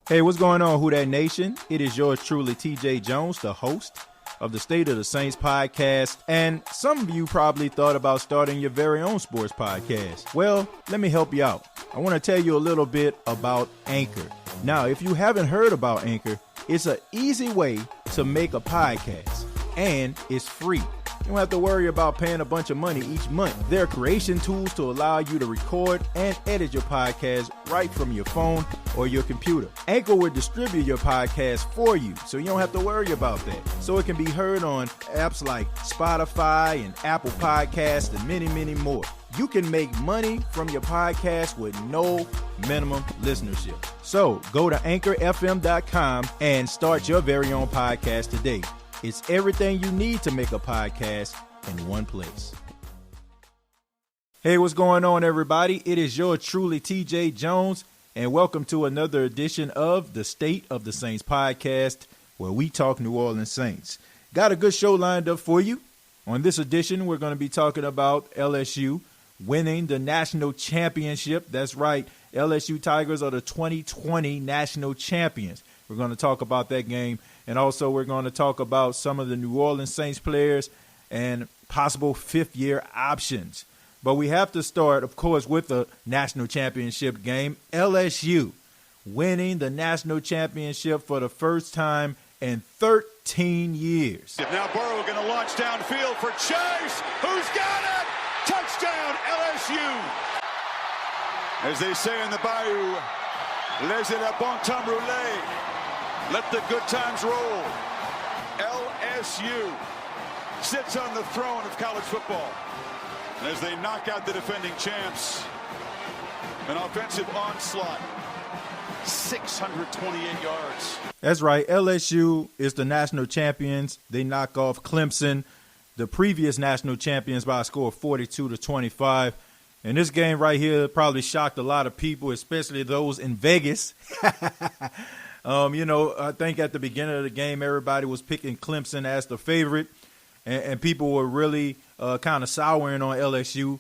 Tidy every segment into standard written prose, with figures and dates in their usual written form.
Hey, what's going on, Who Dat Nation? It is yours truly, TJ Jones, the host of the State of the Saints podcast. And some of you probably thought about starting your very own sports podcast. Well, let me help you out. I want to tell you a little bit about Anchor. Now, if you haven't heard about Anchor, it's an easy way to make a podcast, and it's free. You don't have to worry about paying a bunch of money each month. There are creation tools to allow you to record and edit your podcast right from your phone or your computer. Anchor will distribute your podcast for you, so you don't have to worry about that. So it can be heard on apps like Spotify and Apple Podcasts and many, many more. You can make money from your podcast with no minimum listenership. So go to anchorfm.com and start your very own podcast today. It's everything you need to make a podcast in one place. Hey, what's going on, everybody? It is yours truly, TJ Jones, and welcome to another edition of the State of the Saints podcast, where we talk New Orleans Saints. Got a good show lined up for you. On this edition, we're going to be talking about LSU winning the national championship. That's right, LSU Tigers are the 2020 national champions. We're going to talk about that game, and also we're going to talk about some of the New Orleans Saints players and possible fifth-year options. But we have to start, of course, with the national championship game. LSU winning the national championship for the first time in 13 years. Now Burrow going to launch downfield for Chase. Who's got it? Touchdown, LSU. As they say in the Bayou, laissez le bon temps rouler. Let the good times roll. LSU sits on the throne of college football. And as they knock out the defending champs, an offensive onslaught, 628 yards. That's right. LSU is the national champions. They knock off Clemson, the previous national champions, by a score of 42-25. And this game right here probably shocked a lot of people, especially those in Vegas. I think at the beginning of the game, everybody was picking Clemson as the favorite, and people were really kind of souring on LSU,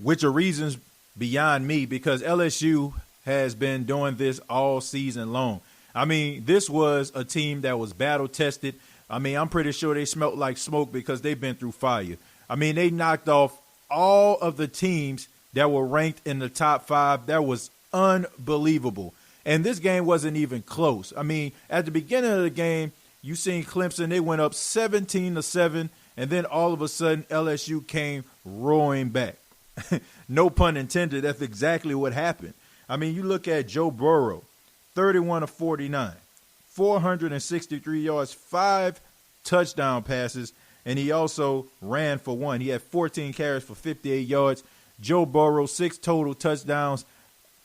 which are reasons beyond me, because LSU has been doing this all season long. I mean, this was a team that was battle-tested. I mean, I'm pretty sure they smelled like smoke because they've been through fire. I mean, they knocked off all of the teams that were ranked in the top 5. That was unbelievable. And this game wasn't even close. I mean, at the beginning of the game, you seen Clemson, they went up 17-7, and then all of a sudden LSU came roaring back. No pun intended, that's exactly what happened. I mean, you look at Joe Burrow, 31-49, 463 yards, 5 touchdown passes, and he also ran for 1. He had 14 carries for 58 yards. Joe Burrow, 6 total touchdowns.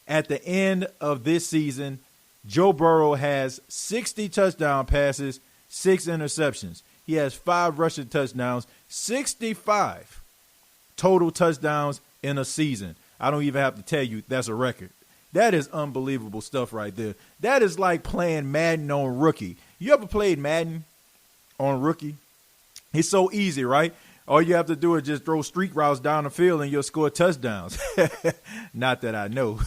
At the end of this season, Joe Burrow has 60 touchdown passes, 6 interceptions. He has 5 rushing touchdowns, 65 total touchdowns in a season. I don't even have to tell you that's a record. That is unbelievable stuff right there. That is like playing Madden on Rookie. You ever played Madden on Rookie? It's so easy, right? All you have to do is just throw streak routes down the field and you'll score touchdowns. Not that I know.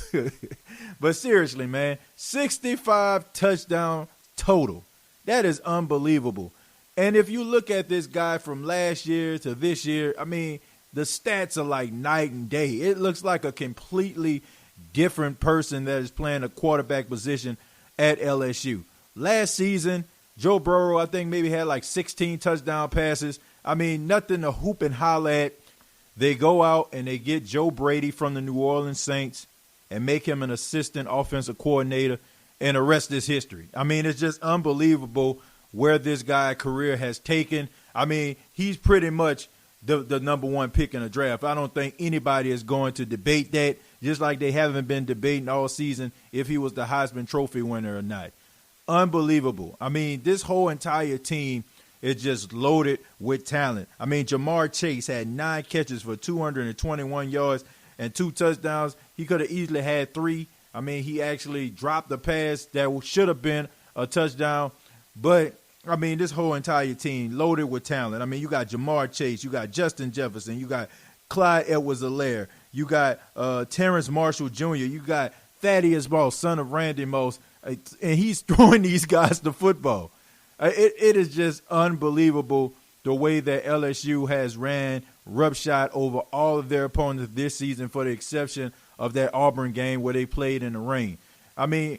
But seriously, man, 65 touchdown total. That is unbelievable. And if you look at this guy from last year to this year, I mean, the stats are like night and day. It looks like a completely different person that is playing a quarterback position at LSU. Last season, Joe Burrow, I think, maybe had like 16 touchdown passes. I mean, nothing to hoop and holler at. They go out and they get Joe Brady from the New Orleans Saints and make him an assistant offensive coordinator, and the rest is history. I mean, it's just unbelievable where this guy's career has taken. I mean, he's pretty much the number one pick in the draft. I don't think anybody is going to debate that, just like they haven't been debating all season if he was the Heisman Trophy winner or not. Unbelievable. I mean, this whole entire team is just loaded with talent. I mean, Jamar Chase had 9 catches for 221 yards and 2 touchdowns. He could have easily had 3. I mean, he actually dropped the pass that should have been a touchdown. But, I mean, this whole entire team loaded with talent. I mean, you got Jamar Chase, you got Justin Jefferson, you got Clyde Edwards-Helaire, you got Terrence Marshall Jr., you got Thaddeus Moss, son of Randy Moss. and he's throwing these guys the football. It is just unbelievable the way that LSU has ran roughshod over all of their opponents this season, for the exception of that Auburn game where they played in the rain. I mean,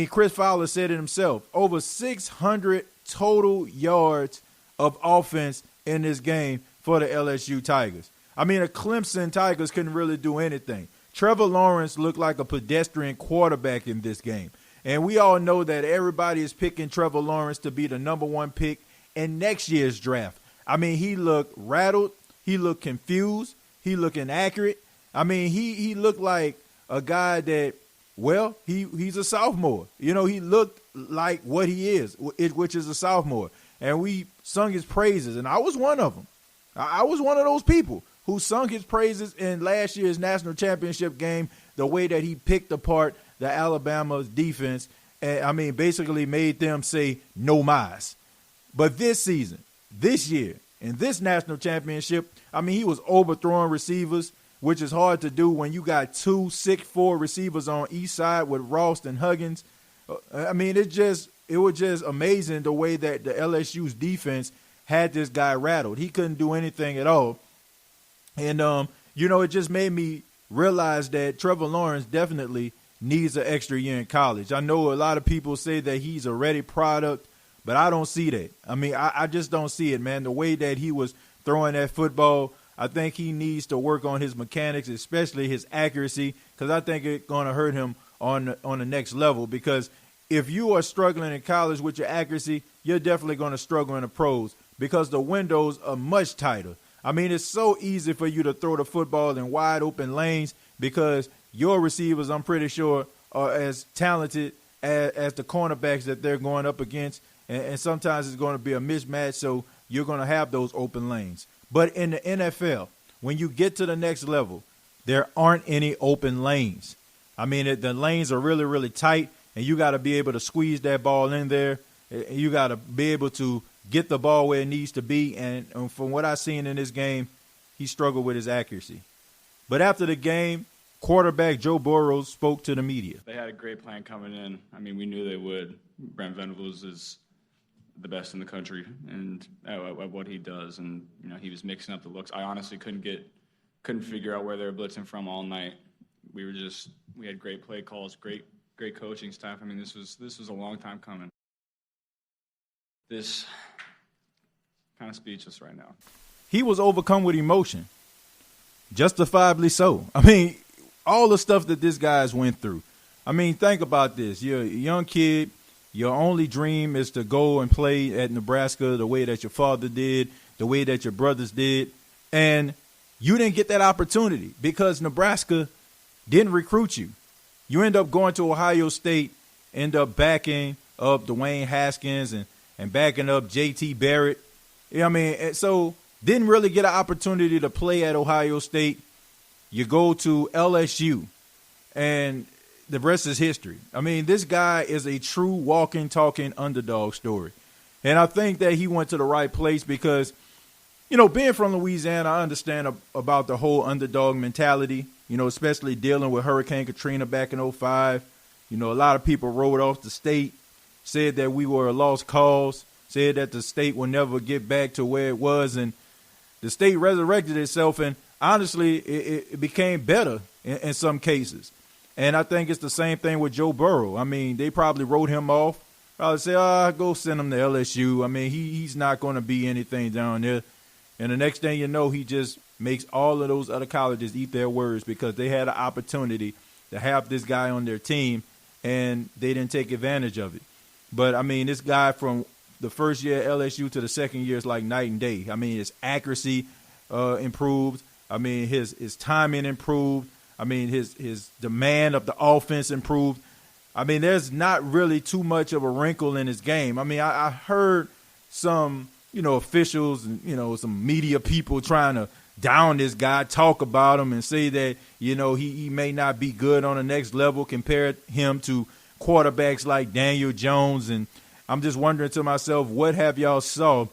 Chris Fowler said it himself, over 600 total yards of offense in this game for the LSU Tigers. I mean, the Clemson Tigers couldn't really do anything. Trevor Lawrence looked like a pedestrian quarterback in this game. And we all know that everybody is picking Trevor Lawrence to be the number one pick in next year's draft. I mean, he looked rattled. He looked confused. He looked inaccurate. I mean, he looked like a guy that, well, he's a sophomore. You know, he looked like what he is, which is a sophomore. And we sung his praises, and I was one of them. I was one of those people who sung his praises in last year's national championship game, the way that he picked apart the Alabama's defense, and I mean, basically made them say no mas. But this season, this year, in this national championship, I mean, he was overthrowing receivers, which is hard to do when you got 2 6'4" receivers on each side with Ross and Huggins. I mean, it was just amazing the way that the LSU's defense had this guy rattled. He couldn't do anything at all. And, it just made me realize that Trevor Lawrence definitely needs an extra year in college. I know a lot of people say that he's a ready product, but I don't see that. I mean, I just don't see it, man. The way that he was throwing that football, I think he needs to work on his mechanics, especially his accuracy, because I think it's going to hurt him on the next level. Because if you are struggling in college with your accuracy, you're definitely going to struggle in the pros because the windows are much tighter. I mean, it's so easy for you to throw the football in wide open lanes because your receivers, I'm pretty sure, are as talented as the cornerbacks that they're going up against. And sometimes it's going to be a mismatch, so you're going to have those open lanes. But in the NFL, when you get to the next level, there aren't any open lanes. I mean, the lanes are really, really tight, and you got to be able to squeeze that ball in there. You got to be able to get the ball where it needs to be. And from what I've seen in this game, he struggled with his accuracy. But after the game, quarterback Joe Burrow spoke to the media. They had a great plan coming in. I mean, we knew they would. Brent Venables is the best in the country and at what he does. And, he was mixing up the looks. I honestly couldn't figure out where they were blitzing from all night. We had great play calls, great coaching staff. I mean, this was a long time coming. This kind of speechless right now. He was overcome with emotion, justifiably so. I mean, all the stuff that this guy's went through. I mean, think about this. You're a young kid. Your only dream is to go and play at Nebraska the way that your father did, the way that your brothers did. And you didn't get that opportunity because Nebraska didn't recruit you. You end up going to Ohio State, end up backing up Dwayne Haskins and backing up J.T. Barrett. I mean, so didn't really get an opportunity to play at Ohio State. You go to LSU, and the rest is history. I mean, this guy is a true walking, talking underdog story. And I think that he went to the right place because, being from Louisiana, I understand about the whole underdog mentality, especially dealing with Hurricane Katrina back in 2005. A lot of people wrote off the state, said that we were a lost cause, said that the state will never get back to where it was. And the state resurrected itself, and honestly, it became better in some cases. And I think it's the same thing with Joe Burrow. I mean, they probably wrote him off. Probably say, go send him to LSU. I mean, he's not going to be anything down there. And the next thing you know, he just makes all of those other colleges eat their words because they had an opportunity to have this guy on their team, and they didn't take advantage of it. But, I mean, this guy from the first year at LSU to the second year is like night and day. I mean, his accuracy improved. I mean, his timing improved. I mean, his demand of the offense improved. I mean, there's not really too much of a wrinkle in his game. I mean, I heard some, officials and, some media people trying to down this guy, talk about him and say that, he may not be good on the next level, compare him to quarterbacks like Daniel Jones. And I'm just wondering to myself, what have y'all saw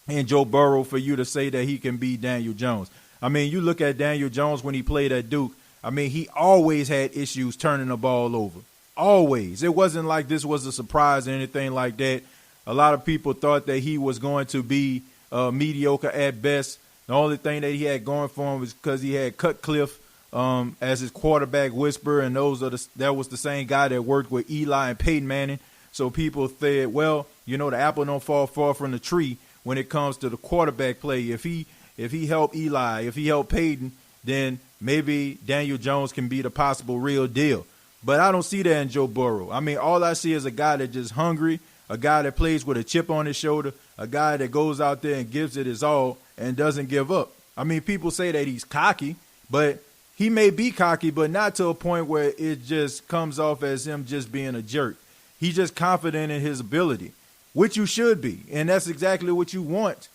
in Joe Burrow for you to say that he can be Daniel Jones? I mean, you look at Daniel Jones when he played at Duke. I mean, he always had issues turning the ball over. Always. It wasn't like this was a surprise or anything like that. A lot of people thought that he was going to be mediocre at best. The only thing that he had going for him was because he had Cutcliffe as his quarterback whisperer, and that was the same guy that worked with Eli and Peyton Manning. So people said, well, the apple don't fall far from the tree when it comes to the quarterback play. If he helped Eli, if he helped Peyton, then maybe Daniel Jones can be the possible real deal. But I don't see that in Joe Burrow. I mean, all I see is a guy that's just hungry, a guy that plays with a chip on his shoulder, a guy that goes out there and gives it his all and doesn't give up. I mean, people say that he's cocky, but he may be cocky, but not to a point where it just comes off as him just being a jerk. He's just confident in his ability, which you should be, and that's exactly what you want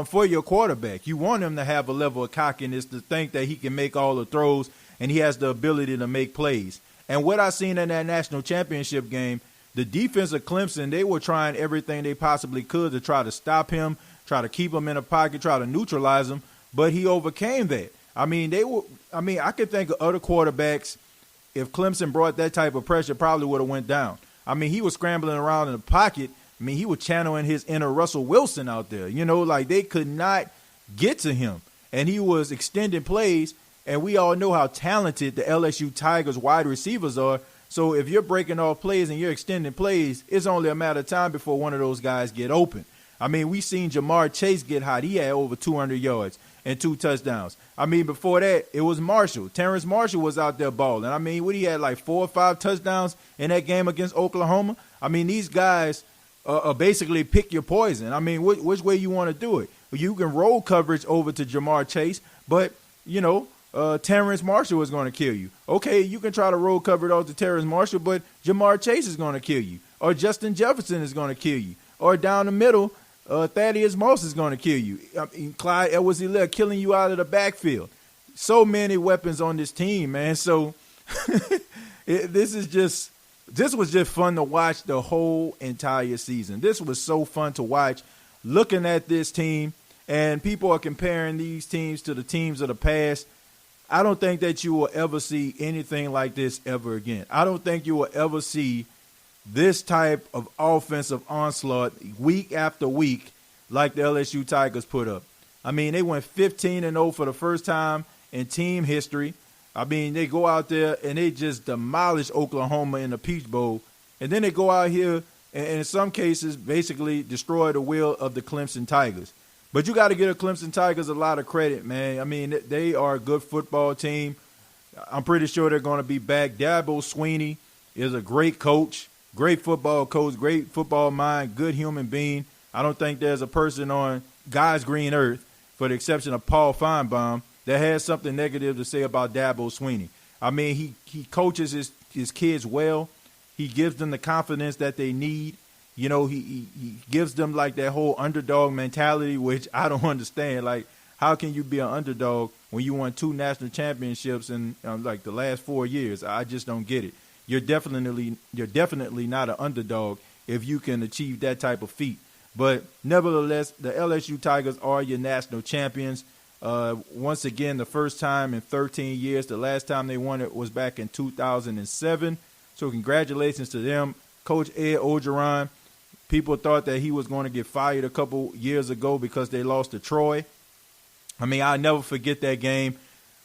for your quarterback. You want him to have a level of cockiness to think that he can make all the throws and he has the ability to make plays. And what I seen in that national championship game, the defense of Clemson, they were trying everything they possibly could to try to stop him, try to keep him in a pocket, try to neutralize him, but he overcame that. I mean, I could think of other quarterbacks, if Clemson brought that type of pressure, probably would have went down. I mean, he was scrambling around in the pocket. I mean, he was channeling his inner Russell Wilson out there. Like they could not get to him. And he was extending plays, and we all know how talented the LSU Tigers wide receivers are. So if you're breaking off plays and you're extending plays, it's only a matter of time before one of those guys get open. I mean, we seen Jamar Chase get hot. He had over 200 yards and 2 touchdowns. I mean, before that, it was Marshall. Terrence Marshall was out there balling. I mean, he had like 4 or 5 touchdowns in that game against Oklahoma. I mean, these guys basically pick your poison. I mean, which way you want to do it? You can roll coverage over to Jamar Chase, but, Terrence Marshall is going to kill you. Okay, you can try to roll cover it off to Terrence Marshall, but Jamar Chase is going to kill you. Or Justin Jefferson is going to kill you. Or down the middle, Thaddeus Moss is going to kill you. I mean, Clyde Edwards-Helaire killing you out of the backfield. So many weapons on this team, man. So this was just fun to watch the whole entire season. This was so fun to watch, looking at this team, and people are comparing these teams to the teams of the past. I don't think that you will ever see anything like this ever again. I don't think you will ever see this type of offensive onslaught week after week like the LSU Tigers put up. I mean, they went 15-0 for the first time in team history. I mean, they go out there and they just demolish Oklahoma in the Peach Bowl. And then they go out here and in some cases basically destroy the will of the Clemson Tigers. But you got to give the Clemson Tigers a lot of credit, man. I mean, they are a good football team. I'm pretty sure they're going to be back. Dabo Swinney is a great coach, great football coach, great football mind, good human being. I don't think there's a person on God's green earth, for the exception of Paul Feinbaum, that has something negative to say about Dabo Swinney. I mean, he coaches his kids well. He gives them the confidence that they need. He gives them like that whole underdog mentality, which I don't understand. Like, how can you be an underdog when you won 2 national championships in like the last 4 years? I just don't get it. You're definitely not an underdog if you can achieve that type of feat. But nevertheless, the LSU Tigers are your national champions. Once again, the first time in 13 years. The last time they won it was back in 2007. So congratulations to them. Coach Ed Orgeron. People thought that he was going to get fired a couple years ago because they lost to Troy. I mean, I'll never forget that game.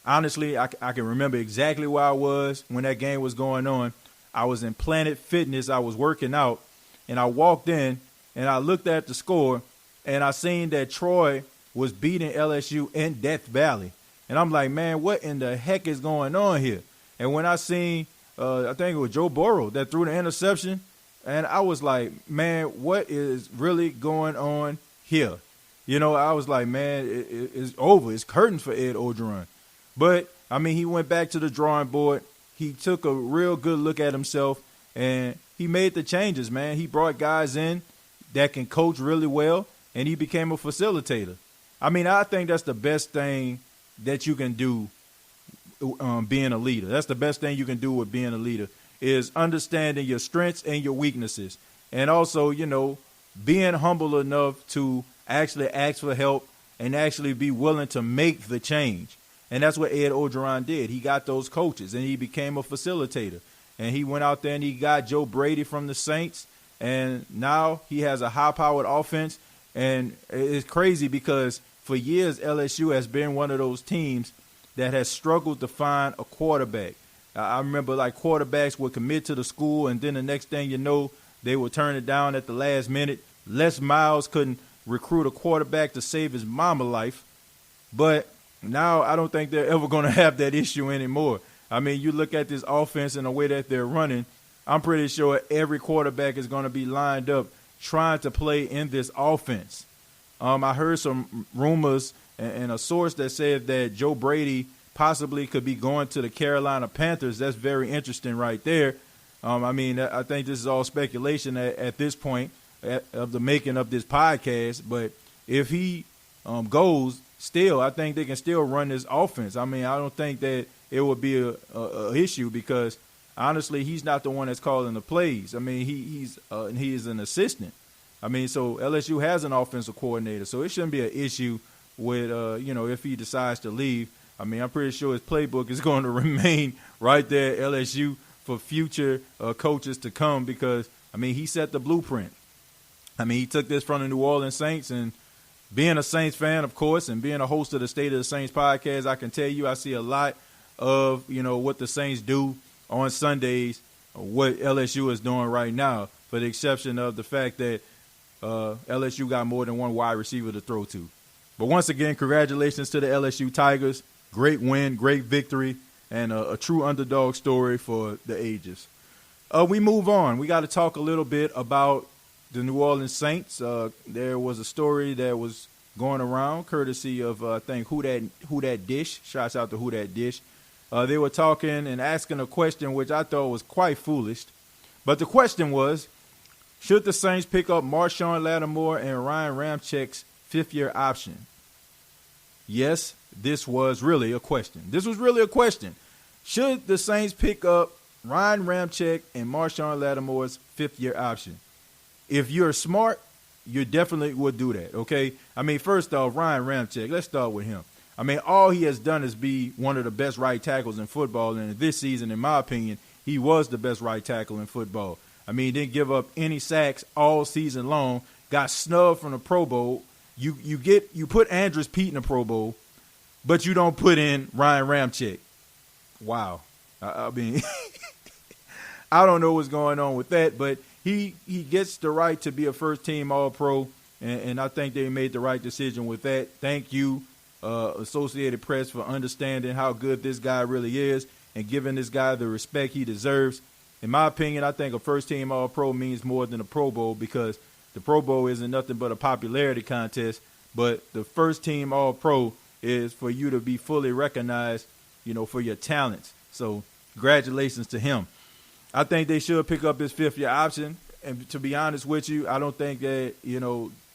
Honestly, I can remember exactly where I was when that game was going on. I was in Planet Fitness. I was working out, and I walked in, and I looked at the score, and I seen that Troy was beating LSU in Death Valley. And I'm like, man, what in the heck is going on here? And when I seen, I think it was Joe Burrow that threw the interception, and I was like, man, what is really going on here? I was like, man, it's over. It's curtains for Ed Orgeron. But, I mean, he went back to the drawing board. He took a real good look at himself, and he made the changes, man. He brought guys in that can coach really well, and he became a facilitator. I mean, I think that's the best thing that you can do being a leader. That's the best thing you can do with being a leader, is understanding your strengths and your weaknesses. And also, being humble enough to actually ask for help and actually be willing to make the change. And that's what Ed Orgeron did. He got those coaches, and he became a facilitator. and he went out there and he got Joe Brady from the Saints, and now he has a high-powered offense. And it's crazy because for years LSU has been one of those teams that has struggled to find a quarterback. I remember like quarterbacks would commit to the school, and then the next thing you know, they would turn it down at the last minute. Les Miles couldn't recruit a quarterback to save his mama life. But now I don't think they're ever going to have that issue anymore. I mean, you look at this offense and the way that they're running, I'm pretty sure every quarterback is going to be lined up trying to play in this offense. I heard some rumors and a source that said that Joe Brady possibly could be going to the Carolina Panthers. That's very interesting right there. I think this is all speculation at this point of the making of this podcast. But if he goes, still, I think they can still run this offense. I mean, I don't think that it would be a issue because, honestly, he's not the one that's calling the plays. I mean, he is an assistant. I mean, so LSU has an offensive coordinator, so it shouldn't be an issue with, if he decides to leave. I mean, I'm pretty sure his playbook is going to remain right there at LSU for future coaches to come because, I mean, he set the blueprint. I mean, he took this from the New Orleans Saints, and being a Saints fan, of course, and being a host of the State of the Saints podcast, I can tell you I see a lot of, what the Saints do on Sundays, what LSU is doing right now, for the exception of the fact that LSU got more than one wide receiver to throw to. But once again, congratulations to the LSU Tigers. Great win, great victory, and a true underdog story for the ages. We move on. We got to talk a little bit about the New Orleans Saints. There was a story that was going around, courtesy of, I think, Who That Dish. Shouts out to Who That Dish. They were talking and asking a question which I thought was quite foolish. But the question was, should the Saints pick up Marshon Lattimore and Ryan Ramczyk's fifth-year option? Yes, this was really a question. Should the Saints pick up Ryan Ramczyk and Marshon Lattimore's fifth-year option? If you're smart, you definitely would do that, okay? I mean, first off, Ryan Ramczyk, let's start with him. I mean, all he has done is be one of the best right tackles in football, and this season, in my opinion, he was the best right tackle in football. I mean, he didn't give up any sacks all season long, got snubbed from the Pro Bowl. You put Andrus Peat in the Pro Bowl, but you don't put in Ryan Ramczyk. Wow. I mean, I don't know what's going on with that, but he gets the right to be a first-team All-Pro, and I think they made the right decision with that. Thank you, Associated Press, for understanding how good this guy really is and giving this guy the respect he deserves. In my opinion, I think a first-team All-Pro means more than a Pro Bowl because the Pro Bowl isn't nothing but a popularity contest, but the first-team All-Pro is for you to be fully recognized, for your talents. So congratulations to him. I think they should pick up his fifth-year option, and to be honest with you, I don't think that,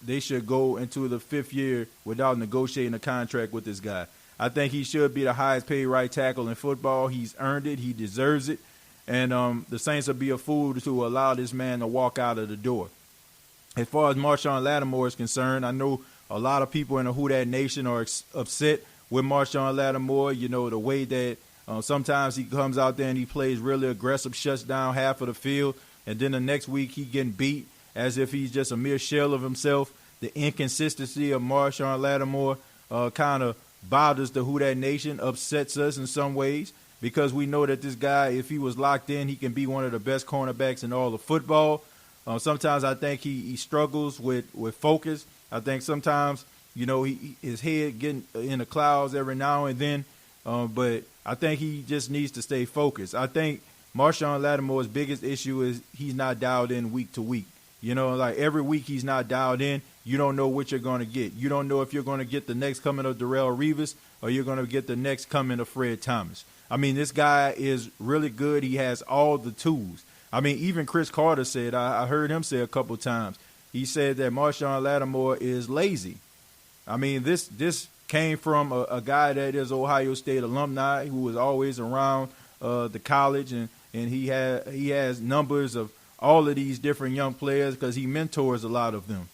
they should go into the fifth year without negotiating a contract with this guy. I think he should be the highest-paid right tackle in football. He's earned it. He deserves it. And the Saints would be a fool to allow this man to walk out of the door. As far as Marshon Lattimore is concerned, I know a lot of people in the Who Dat Nation are upset with Marshon Lattimore. The way that sometimes he comes out there and he plays really aggressive, shuts down half of the field, and then the next week he getting beat as if he's just a mere shell of himself. The inconsistency of Marshon Lattimore kind of bothers the Who Dat Nation, upsets us in some ways, because we know that this guy, if he was locked in, he can be one of the best cornerbacks in all of football. Sometimes I think he struggles with focus. I think sometimes, his head getting in the clouds every now and then. But I think he just needs to stay focused. I think Marshon Lattimore's biggest issue is he's not dialed in week to week. Like every week he's not dialed in. You don't know what you're going to get. You don't know if you're going to get the next coming of Darrelle Revis or you're going to get the next coming of Fred Thomas. I mean, this guy is really good. He has all the tools. I mean, even Chris Carter said, I heard him say a couple times, he said that Marshon Lattimore is lazy. I mean, this came from a guy that is Ohio State alumni who was always around the college, and he has numbers of all of these different young players because he mentors a lot of them.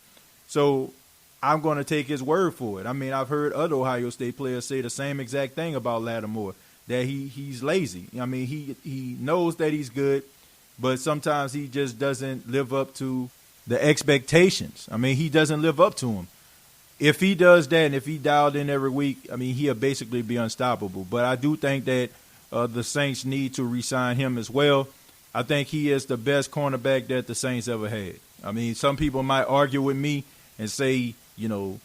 So I'm going to take his word for it. I mean, I've heard other Ohio State players say the same exact thing about Lattimore. that he's lazy. I mean, he knows that he's good, but sometimes he just doesn't live up to the expectations. I mean, he doesn't live up to them. If he does that and if he dialed in every week, I mean, he'll basically be unstoppable. But I do think that the Saints need to re-sign him as well. I think he is the best cornerback that the Saints ever had. I mean, some people might argue with me and say, I don't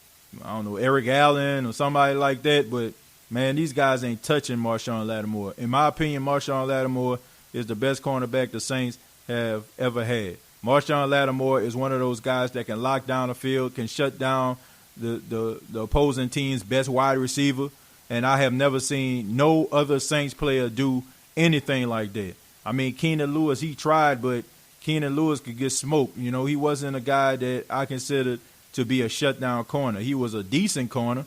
know, Eric Allen or somebody like that, but man, these guys ain't touching Marshon Lattimore. In my opinion, Marshon Lattimore is the best cornerback the Saints have ever had. Marshon Lattimore is one of those guys that can lock down the field, can shut down the opposing team's best wide receiver, and I have never seen no other Saints player do anything like that. I mean, Keenan Lewis, he tried, but Keenan Lewis could get smoked. He wasn't a guy that I considered to be a shutdown corner. He was a decent corner,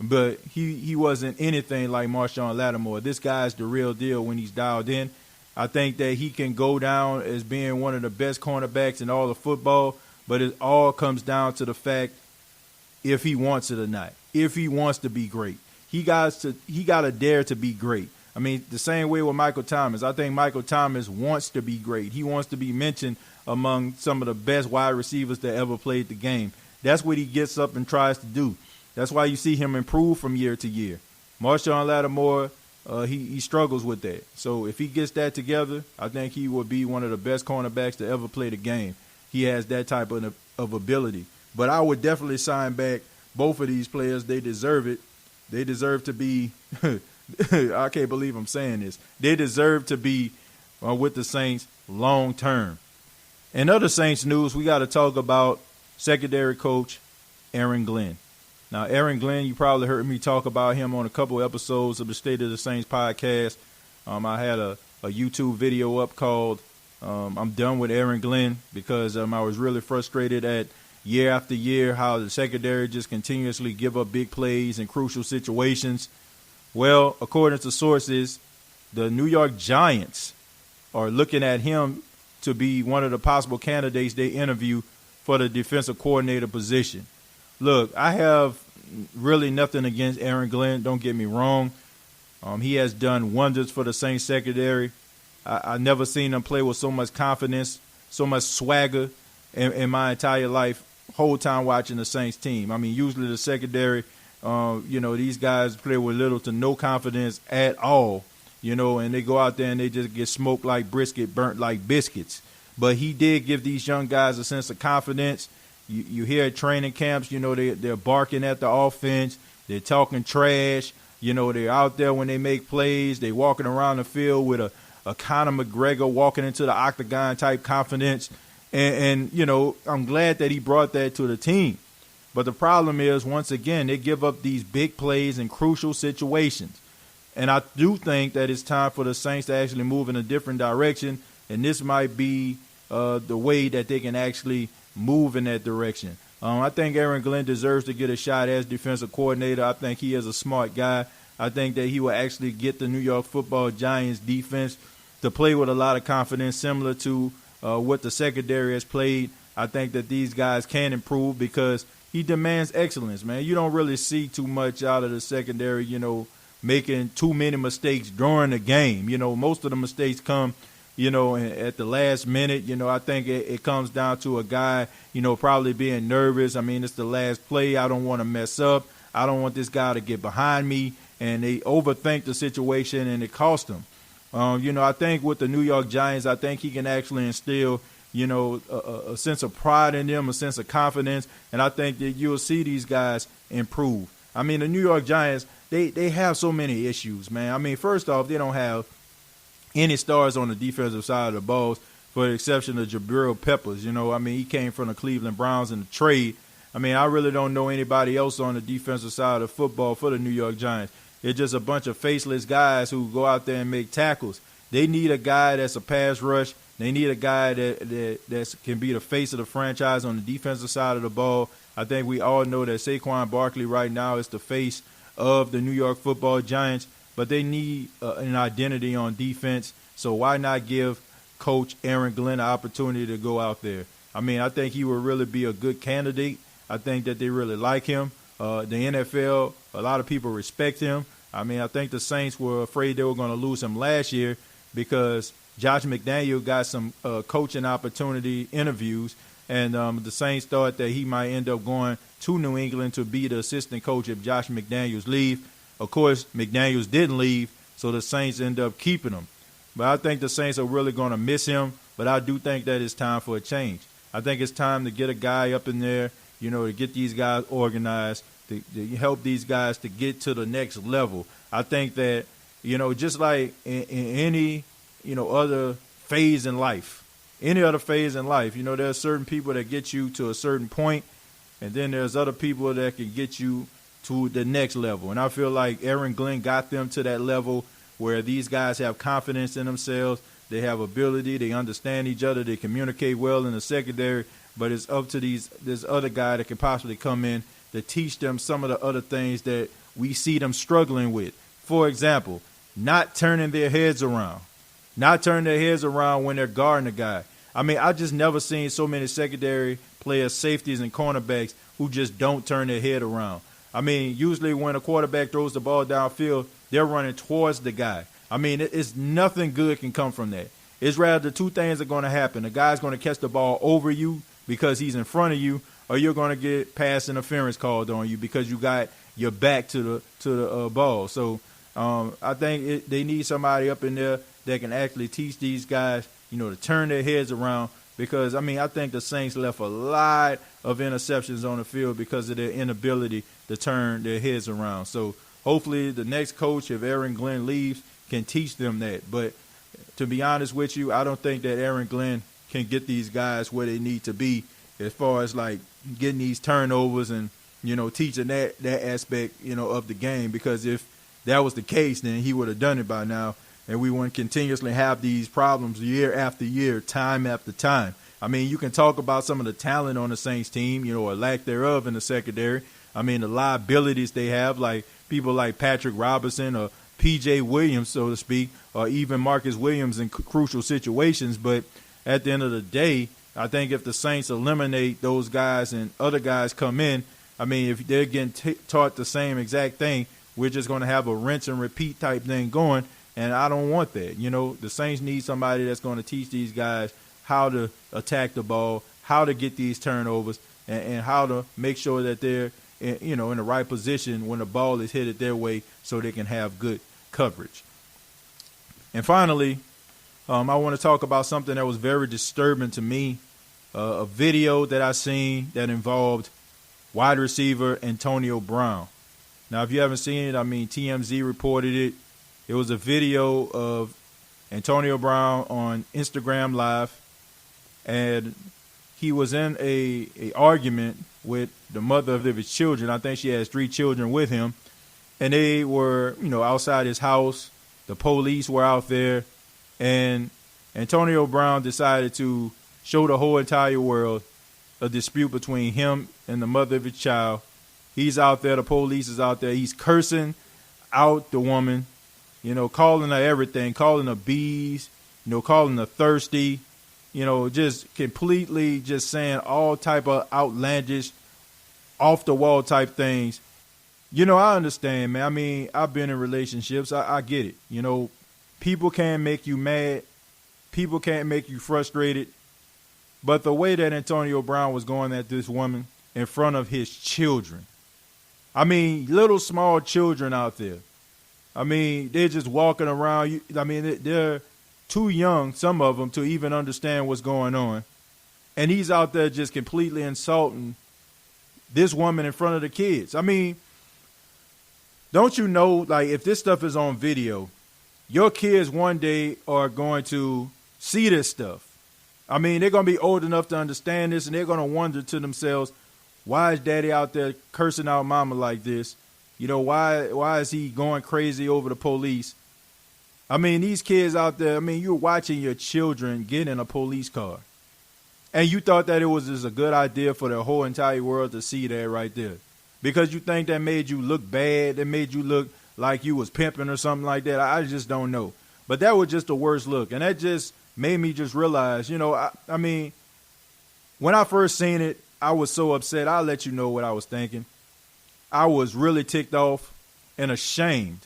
but he wasn't anything like Marshon Lattimore. This guy's the real deal when he's dialed in. I think that he can go down as being one of the best cornerbacks in all of football, but it all comes down to the fact if he wants it or not, if he wants to be great. He got to dare to be great. I mean, the same way with Michael Thomas. I think Michael Thomas wants to be great. He wants to be mentioned among some of the best wide receivers that ever played the game. That's what he gets up and tries to do. That's why you see him improve from year to year. Marshon Lattimore, he struggles with that. So if he gets that together, I think he will be one of the best cornerbacks to ever play the game. He has that type of ability. But I would definitely sign back both of these players. They deserve it. They deserve to be I can't believe I'm saying this. They deserve to be with the Saints long term. In other Saints news, we got to talk about secondary coach Aaron Glenn. Now, Aaron Glenn, you probably heard me talk about him on a couple episodes of the State of the Saints podcast. I had a YouTube video up called I'm Done with Aaron Glenn because I was really frustrated at year after year how the secondary just continuously give up big plays in crucial situations. Well, according to sources, the New York Giants are looking at him to be one of the possible candidates they interview for the defensive coordinator position. Look, I have really nothing against Aaron Glenn. Don't get me wrong. He has done wonders for the Saints secondary. I never seen him play with so much confidence, so much swagger in my entire life, whole time watching the Saints team. I mean, usually the secondary, these guys play with little to no confidence at all, and they go out there and they just get smoked like brisket, burnt like biscuits. But he did give these young guys a sense of confidence. You hear at training camps, they're barking at the offense. They're talking trash. They're out there when they make plays. They're walking around the field with a Conor McGregor walking into the octagon type confidence. And I'm glad that he brought that to the team. But the problem is, once again, they give up these big plays in crucial situations. And I do think that it's time for the Saints to actually move in a different direction. And this might be the way that they can actually move in that direction. I think Aaron Glenn deserves to get a shot as defensive coordinator. I think he is a smart guy. I think that he will actually get the New York Football Giants defense to play with a lot of confidence, similar to what the secondary has played. I think that these guys can improve because he demands excellence, man. You don't really see too much out of the secondary, making too many mistakes during the game. Most of the mistakes come, at the last minute. I think it comes down to a guy, probably being nervous. I mean, it's the last play. I don't want to mess up. I don't want this guy to get behind me. And they overthink the situation, and it costs them. I think with the New York Giants, I think he can actually instill, a sense of pride in them, a sense of confidence. And I think that you'll see these guys improve. I mean, the New York Giants, they have so many issues, man. I mean, first off, they don't have any stars on the defensive side of the ball, for the exception of Jabril Peppers. He came from the Cleveland Browns in the trade. I mean, I really don't know anybody else on the defensive side of football for the New York Giants. It's just a bunch of faceless guys who go out there and make tackles. They need a guy that's a pass rush. They need a guy that can be the face of the franchise on the defensive side of the ball. I think we all know that Saquon Barkley right now is the face of the New York Football Giants, but they need an identity on defense. So why not give Coach Aaron Glenn an opportunity to go out there? I mean, I think he would really be a good candidate. I think that they really like him. The NFL, a lot of people respect him. I mean, I think the Saints were afraid they were going to lose him last year because Josh McDaniel got some coaching opportunity interviews, and the Saints thought that he might end up going to New England to be the assistant coach if Josh McDaniels leave. Of course, McDaniels didn't leave, so the Saints end up keeping him. But I think the Saints are really going to miss him, but I do think that it's time for a change. I think it's time to get a guy up in there, to get these guys organized, to help these guys to get to the next level. I think that, just like in any, other phase in life, there are certain people that get you to a certain point, and then there's other people that can get you to the next level. And I feel like Aaron Glenn got them to that level where these guys have confidence in themselves, they have ability, they understand each other, they communicate well in the secondary, but it's up to this other guy that can possibly come in to teach them some of the other things that we see them struggling with. For example, not turning their heads around when they're guarding a guy. I mean, I just never seen so many secondary players, safeties, and cornerbacks who just don't turn their head around. I mean, usually when a quarterback throws the ball downfield, they're running towards the guy. I mean, it's nothing good can come from that. It's rather two things are going to happen. The guy's going to catch the ball over you because he's in front of you, or you're going to get pass interference called on you because you got your back to the ball. So I think they need somebody up in there that can actually teach these guys, to turn their heads around. Because, I think the Saints left a lot of interceptions on the field because of their inability to turn their heads around. So hopefully the next coach, if Aaron Glenn leaves, can teach them that. But to be honest with you, I don't think that Aaron Glenn can get these guys where they need to be as far as like getting these turnovers and, teaching that aspect, of the game. Because if that was the case, then he would have done it by now. And we wouldn't continuously have these problems year after year, time after time. I mean, you can talk about some of the talent on the Saints team, or lack thereof in the secondary. I mean, the liabilities they have, like people like Patrick Robinson or P.J. Williams, so to speak, or even Marcus Williams in crucial situations. But at the end of the day, I think if the Saints eliminate those guys and other guys come in, I mean, if they're getting taught the same exact thing, we're just going to have a rinse and repeat type thing going. And I don't want that. The Saints need somebody that's going to teach these guys how to attack the ball, how to get these turnovers, and how to make sure that they're, in the right position when the ball is headed their way so they can have good coverage. And finally, I want to talk about something that was very disturbing to me, a video that I seen that involved wide receiver Antonio Brown. Now, if you haven't seen it, TMZ reported it. It was a video of Antonio Brown on Instagram Live, and he was in a argument with the mother of his children. I think she has 3 children with him, and they were, outside his house. The police were out there, and Antonio Brown decided to show the whole entire world a dispute between him and the mother of his child. He's out there. The police is out there. He's cursing out the woman. Calling her everything, calling her bees, calling her thirsty, just completely just saying all type of outlandish, off-the-wall type things. I understand, man. I've been in relationships. I get it. People can make you mad. People can't make you frustrated. But the way that Antonio Brown was going at this woman in front of his children, little small children out there. They're just walking around. They're too young, some of them, to even understand what's going on. And he's out there just completely insulting this woman in front of the kids. Don't you know, like, if this stuff is on video, your kids one day are going to see this stuff. They're going to be old enough to understand this, and they're going to wonder to themselves, why is daddy out there cursing out mama like this? Why is he going crazy over the police? These kids out there, you're watching your children get in a police car. And you thought that it was just a good idea for the whole entire world to see that right there. Because you think that made you look bad, that made you look like you was pimping or something like that. I just don't know. But that was just the worst look. And that just made me just realize, when I first seen it, I was so upset. I'll let you know what I was thinking. I was really ticked off and ashamed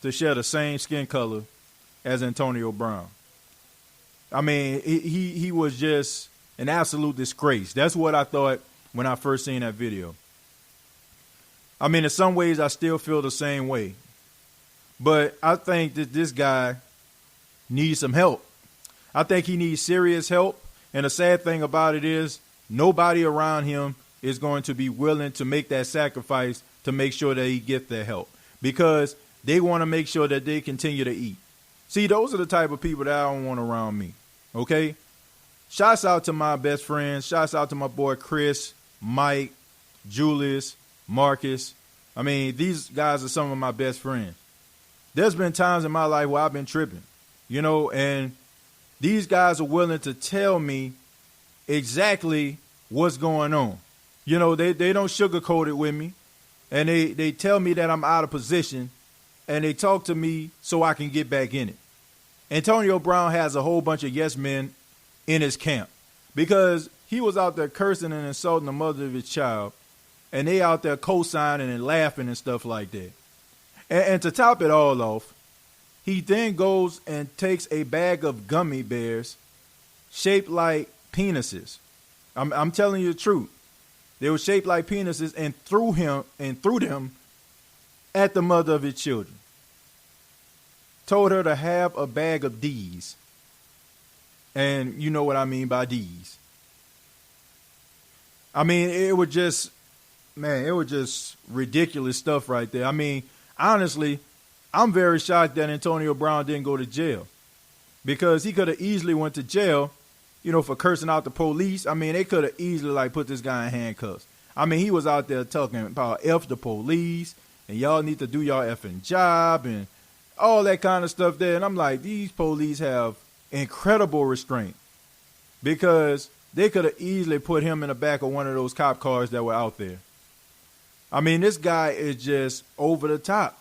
to share the same skin color as Antonio Brown. I mean, he was just an absolute disgrace. That's what I thought when I first seen that video. I mean, in some ways, I still feel the same way. But I think that this guy needs some help. I think he needs serious help. And the sad thing about it is nobody around him is going to be willing to make that sacrifice to make sure that he gets their help, because they want to make sure that they continue to eat. See, those are the type of people that I don't want around me. Okay? Shouts out to my best friends. Shouts out to my boy Chris, Mike, Julius, Marcus. I mean, these guys are some of my best friends. There's been times in my life where I've been tripping, you know, and these guys are willing to tell me exactly what's going on. You know, they don't sugarcoat it with me, and they tell me that I'm out of position, and they talk to me so I can get back in it. Antonio Brown has a whole bunch of yes men in his camp because he was out there cursing and insulting the mother of his child, and they out there co-signing and laughing and stuff like that. And to top it all off, he then goes and takes a bag of gummy bears shaped like penises. I'm telling you the truth. They were shaped like penises and threw them at the mother of his children. Told her to have a bag of D's. And you know what I mean by D's. I mean, it was just ridiculous stuff right there. I mean, honestly, I'm very shocked that Antonio Brown didn't go to jail, because he could have easily went to jail, you know, for cursing out the police. I mean, they could have easily put this guy in handcuffs. I mean, he was out there talking about F the police and y'all need to do y'all effing job and all that kind of stuff there. And I'm like, these police have incredible restraint, because they could have easily put him in the back of one of those cop cars that were out there. I mean, this guy is just over the top.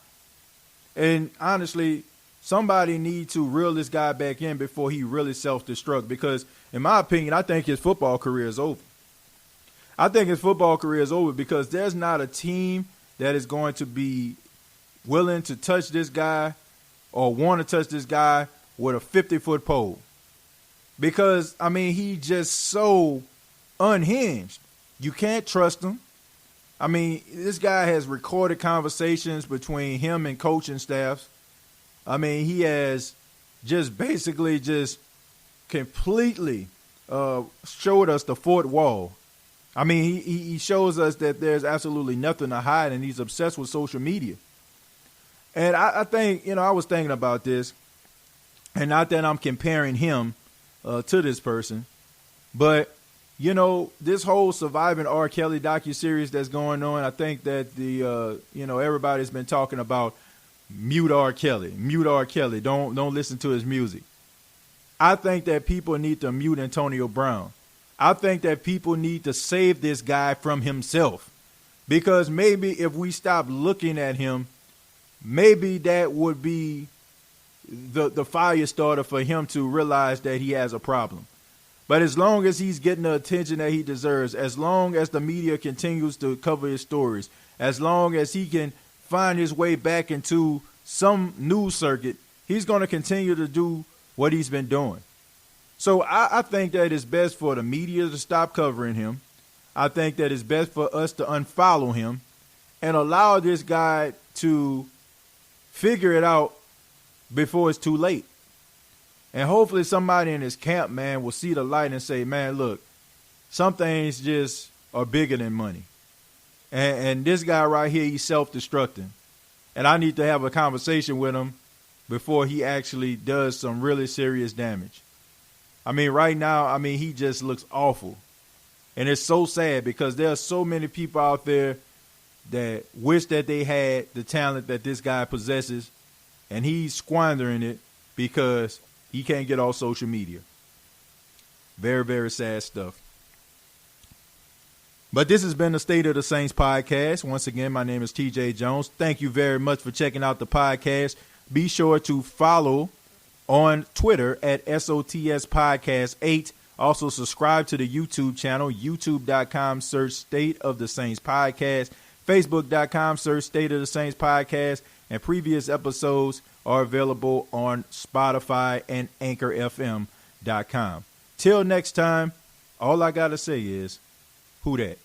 And honestly, somebody needs to reel this guy back in before he really self-destruct, because in my opinion, I think his football career is over. I think his football career is over because there's not a team that is going to be willing to touch this guy or want to touch this guy with a 50-foot pole. Because, I mean, he just so unhinged. You can't trust him. I mean, this guy has recorded conversations between him and coaching staffs. I mean, he has just basically just completely showed us the fourth wall. I mean, he shows us that there's absolutely nothing to hide, and he's obsessed with social media. And I think, you know, I was thinking about this, and not that I'm comparing him to this person, but, you know, this whole Surviving R. Kelly docuseries that's going on, I think that everybody's been talking about mute R. Kelly, don't listen to his music. I think that people need to mute Antonio Brown. I think that people need to save this guy from himself, because maybe if we stop looking at him, maybe that would be the fire starter for him to realize that he has a problem. But as long as he's getting the attention that he deserves, as long as the media continues to cover his stories, as long as he can find his way back into some news circuit, he's going to continue to do what he's been doing. So I think that it's best for the media to stop covering him. I think that it's best for us to unfollow him and allow this guy to figure it out before it's too late. And hopefully somebody in his camp, man, will see the light and say, man, look, some things just are bigger than money. And this guy right here, he's self-destructing. And I need to have a conversation with him before he actually does some really serious damage. I mean, right now, I mean, he just looks awful. And it's so sad because there are so many people out there that wish that they had the talent that this guy possesses, and he's squandering it because he can't get off social media. Very, very sad stuff. But this has been the State of the Saints podcast. Once again, my name is TJ Jones. Thank you very much for checking out the podcast. Be sure to follow on Twitter at SOTS Podcast 8. Also subscribe to the YouTube channel, youtube.com, search State of the Saints Podcast. Facebook.com, search State of the Saints Podcast, and previous episodes are available on Spotify and AnchorFM.com. Till next time, all I got to say is, who dat?